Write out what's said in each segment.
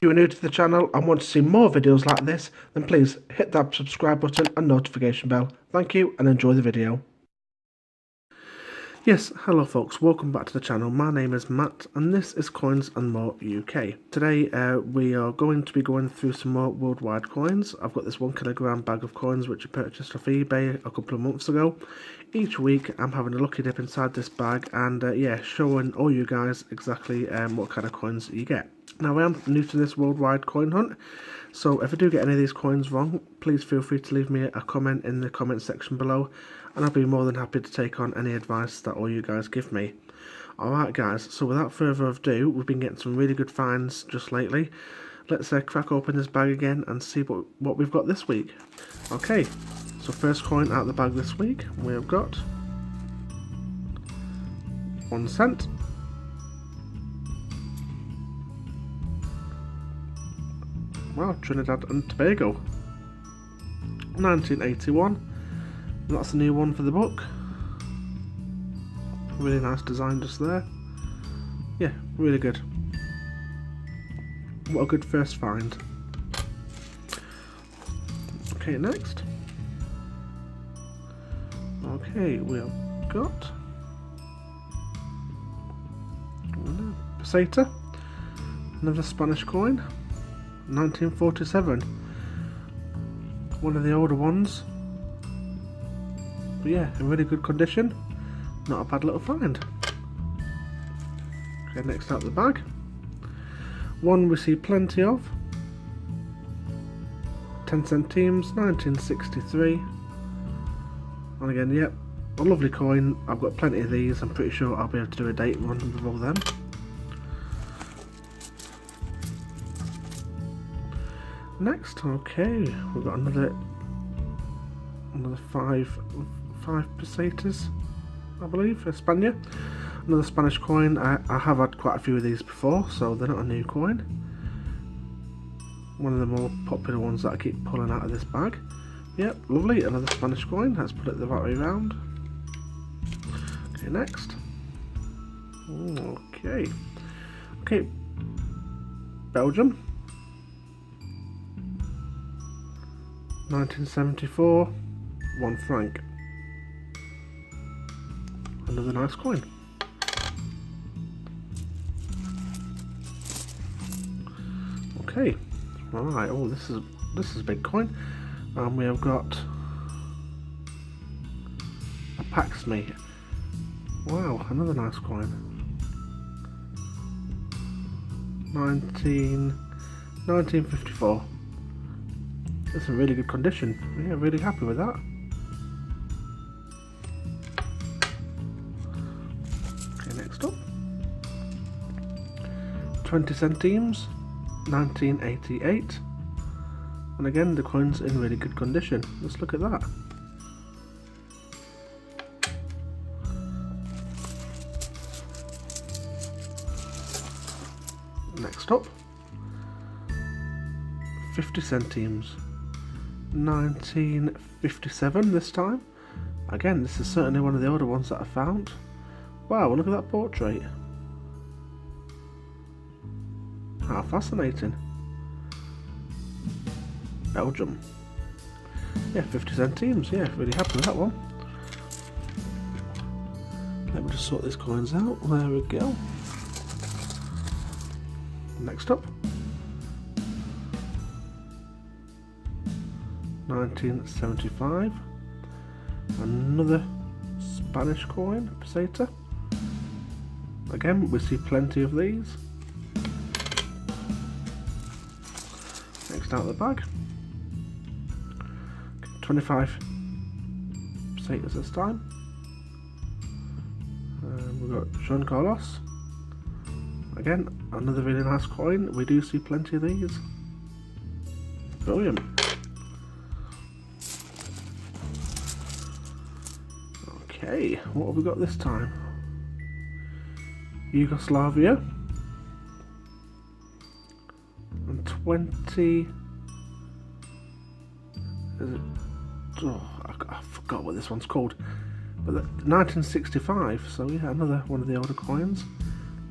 If you are new to the channel and want to see more videos like this, then please hit that subscribe button and notification bell. Thank you and enjoy the video. Yes, hello folks, welcome back to the channel. My name is Matt and this is Coins and More UK. Today we are going to be going through some more worldwide coins. I've got this 1 kilogram bag of coins which I purchased off eBay a couple of months ago. Each week I'm having a lucky dip inside this bag and yeah, showing all you guys exactly what kind of coins you get. Now I am new to this worldwide coin hunt, so if I do get any of these coins wrong, please feel free to leave me a comment in the comment section below and I'll be more than happy to take on any advice that all you guys give me. Alright guys, so without further ado, we've been getting some really good finds just lately. Let's crack open this bag again and see what we've got this week. Okay, so first coin out of the bag this week, we have got 1 cent. Wow, Trinidad and Tobago, 1981. That's a new one for the book. Really nice design just there. Yeah, really good. What a good first find. Okay, next. Okay, we have got peseta, another Spanish coin, 1947. One of the older ones. But yeah, in really good condition. Not a bad little find. Okay, next out the bag. One we see plenty of. 10 centimes, 1963. And again, yep, a lovely coin. I've got plenty of these. I'm pretty sure I'll be able to do a date run with all them. Next, okay, we've got another 5 pesetas, I believe, España. Another Spanish coin. I have had quite a few of these before, so they're not a new coin. One of the more popular ones that I keep pulling out of this bag. Yep, lovely, another Spanish coin. Let's put it the right way around. Okay, next. Okay, Belgium, 1974, 1 franc. Another nice coin. Okay, alright, oh this is a big coin. And we have got a Paxme. Wow, another nice coin. 1954. It's in really good condition. Yeah, really happy with that. Okay, next up. 20 centimes, 1988. And again, the coin's in really good condition. Let's look at that. Next up. 50 centimes. 1957 this time. Again, this is certainly one of the older ones that I found. Wow, look at that portrait. How fascinating. Belgium. Yeah, 50 centimes. Yeah, really happy with that one. Let me just sort these coins out. There we go. Next up. 1975. Another Spanish coin, peseta. Again, we see plenty of these. Next out of the bag. 25 pesetas this time. We've got Jean Carlos. Again, another really nice coin. We do see plenty of these. Brilliant. Okay, what have we got this time? Yugoslavia. And 20. Is it? Oh, I forgot what this one's called. But 1965, so yeah, another one of the older coins.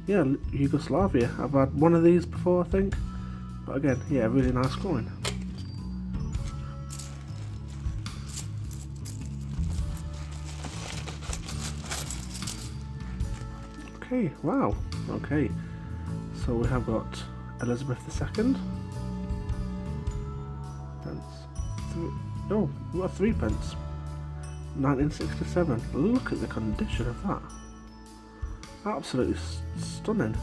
Yeah, Yugoslavia. I've had one of these before, I think. But again, yeah, really nice coin. Okay, wow. Okay, so we have got Elizabeth II. Pence. Oh, we've got 3 pence. 1967. Look at the condition of that. Absolutely stunning.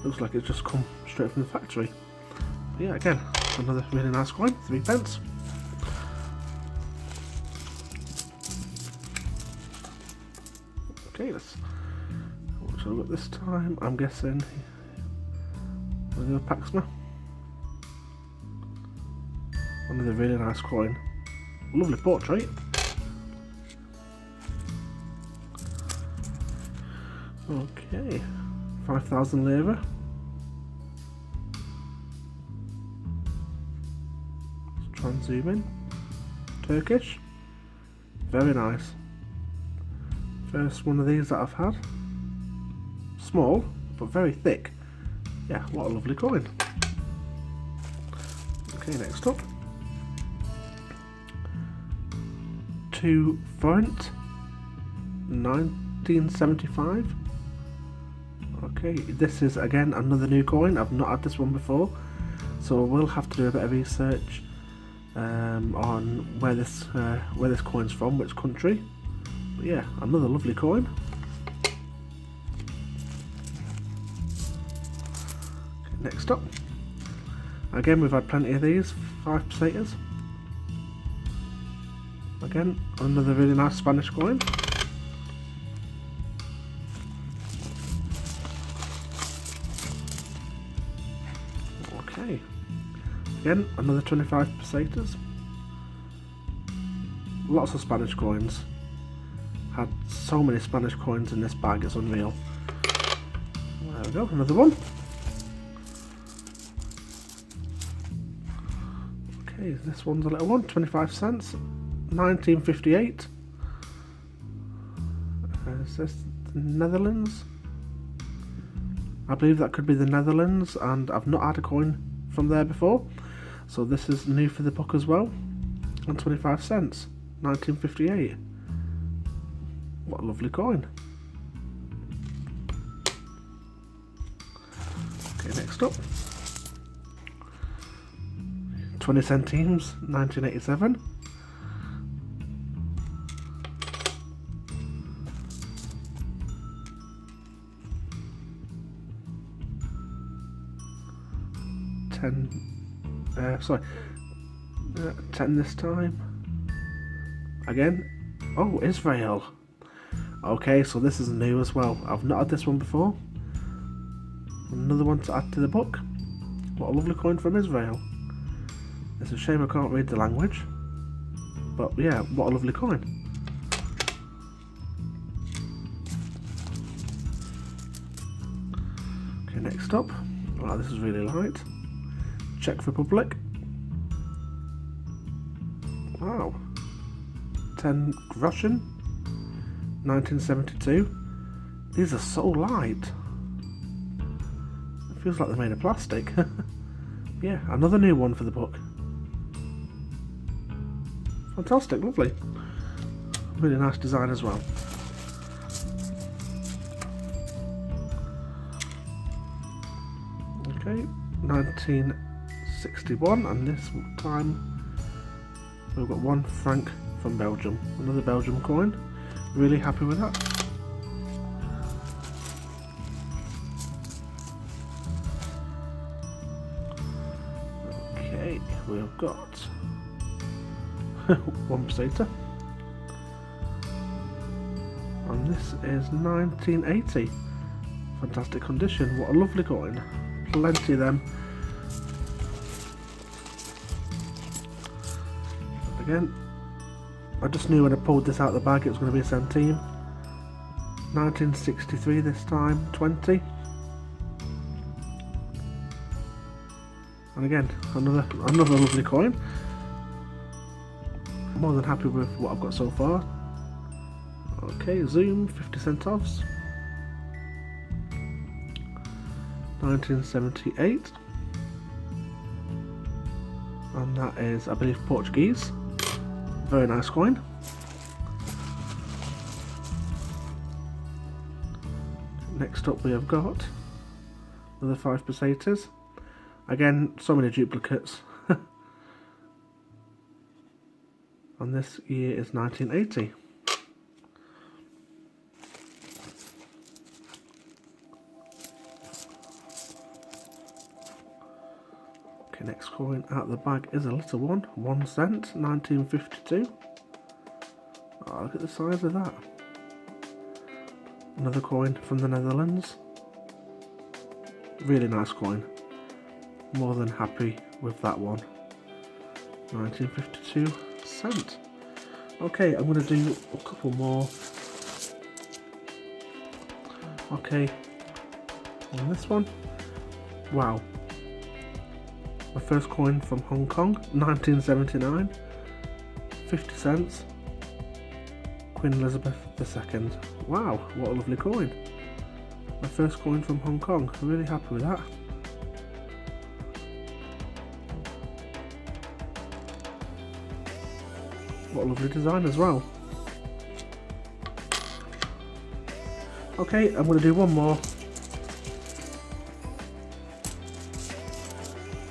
Looks like it's just come straight from the factory. But yeah, again, another really nice coin. 3 pence. Okay, let's. What shall we got this time? I'm guessing. Another Paxma. Another really nice coin. Lovely portrait. Okay, 5,000 lira. Let's try and zoom in. Turkish. Very nice. First one of these that I've had. Small, but very thick. Yeah, what a lovely coin. Okay, next up. 2 Forint. 1975. Okay, this is again another new coin. I've not had this one before, so we'll have to do a bit of research on where this coin's from, which country. But yeah, another lovely coin. Okay, next up, again we've had plenty of these 5 pesetas. Again, another really nice Spanish coin. Okay, again another 25 pesetas. Lots of Spanish coins. Had so many Spanish coins in this bag, it's unreal. There we go, another one. Okay, this one's a little one, 25 cents, 1958. Is this the Netherlands? I believe that could be the Netherlands, and I've not had a coin from there before, so this is new for the book as well. And 25 cents, 1958. What a lovely coin. Okay, next up, 20 centimes, 1987. Sorry, 10 this time. Again, oh, Israel. Okay, so this is new as well. I've not had this one before. Another one to add to the book. What a lovely coin from Israel. It's a shame I can't read the language, but yeah, what a lovely coin. Okay, next up. Wow, this is really light. Czech Republic. Wow. 10 Russian. 1972. These are so light. It feels like they're made of plastic. Yeah, another new one for the book. Fantastic, lovely. Really nice design as well. Okay, 1961, and this time we've got 1 franc from Belgium. Another Belgium coin. Really happy with that. Okay, we've got 1 peseta. And this is 1980. Fantastic condition. What a lovely coin. Plenty of them. Again, I just knew when I pulled this out of the bag it was going to be a centime. 1963 this time, 20. And again, another lovely coin. More than happy with what I've got so far. Okay, zoom, 50 centavs. 1978. and that is, I believe, Portuguese. Very nice coin. Next up we have got another 5 pesetas. Again, so many duplicates. And this year is 1980. Okay, next coin out of the bag is a little one, 1 cent, 1952. Oh, look at the size of that. Another coin from the Netherlands. Really nice coin. More than happy with that one. 1952 cent. Okay, I'm going to do a couple more. Okay, on this one. Wow. My first coin from Hong Kong, 1979. 50 cents. Queen Elizabeth II. Wow, what a lovely coin. My first coin from Hong Kong. I'm really happy with that. What a lovely design as well. Okay, I'm going to do one more.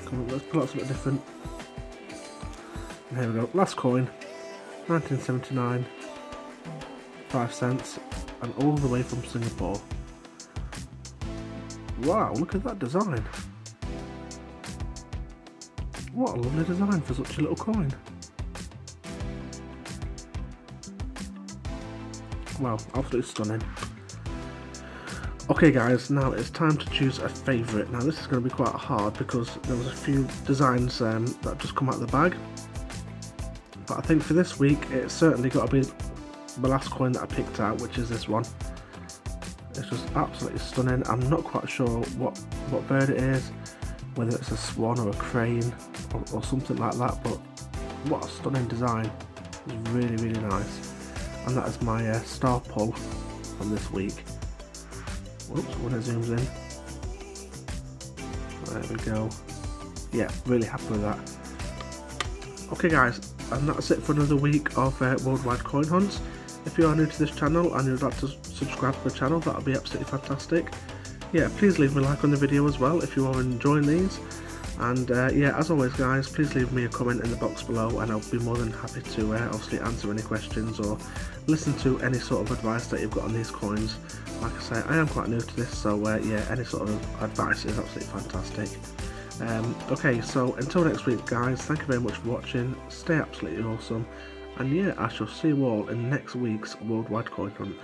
Come on, let's pull out something different. And here we go, last coin, 1979, 5 cents, and all the way from Singapore. Wow, look at that design. What a lovely design for such a little coin. Wow, absolutely stunning. Okay guys, now it's time to choose a favourite. Now this is going to be quite hard because there was a few designs that have just come out of the bag. But I think for this week it's certainly got to be the last coin that I picked out, which is this one. It's just absolutely stunning. I'm not quite sure what bird it is, whether it's a swan or a crane or something like that, but what a stunning design. It's really, really nice. And that is my star pull from this week. Whoops, when it zooms in. There we go. Yeah, really happy with that. Okay guys, and that's it for another week of Worldwide Coin Hunts. If you are new to this channel and you'd like to subscribe to the channel, that would be absolutely fantastic. Yeah, please leave me a like on the video as well if you are enjoying these. And yeah, as always guys, please leave me a comment in the box below and I'll be more than happy to obviously answer any questions or listen to any sort of advice that you've got on these coins. Like I say, I am quite new to this, so yeah, any sort of advice is absolutely fantastic. Okay, so until next week guys, thank you very much for watching, stay absolutely awesome, and yeah, I shall see you all in next week's Worldwide Coin Hunt.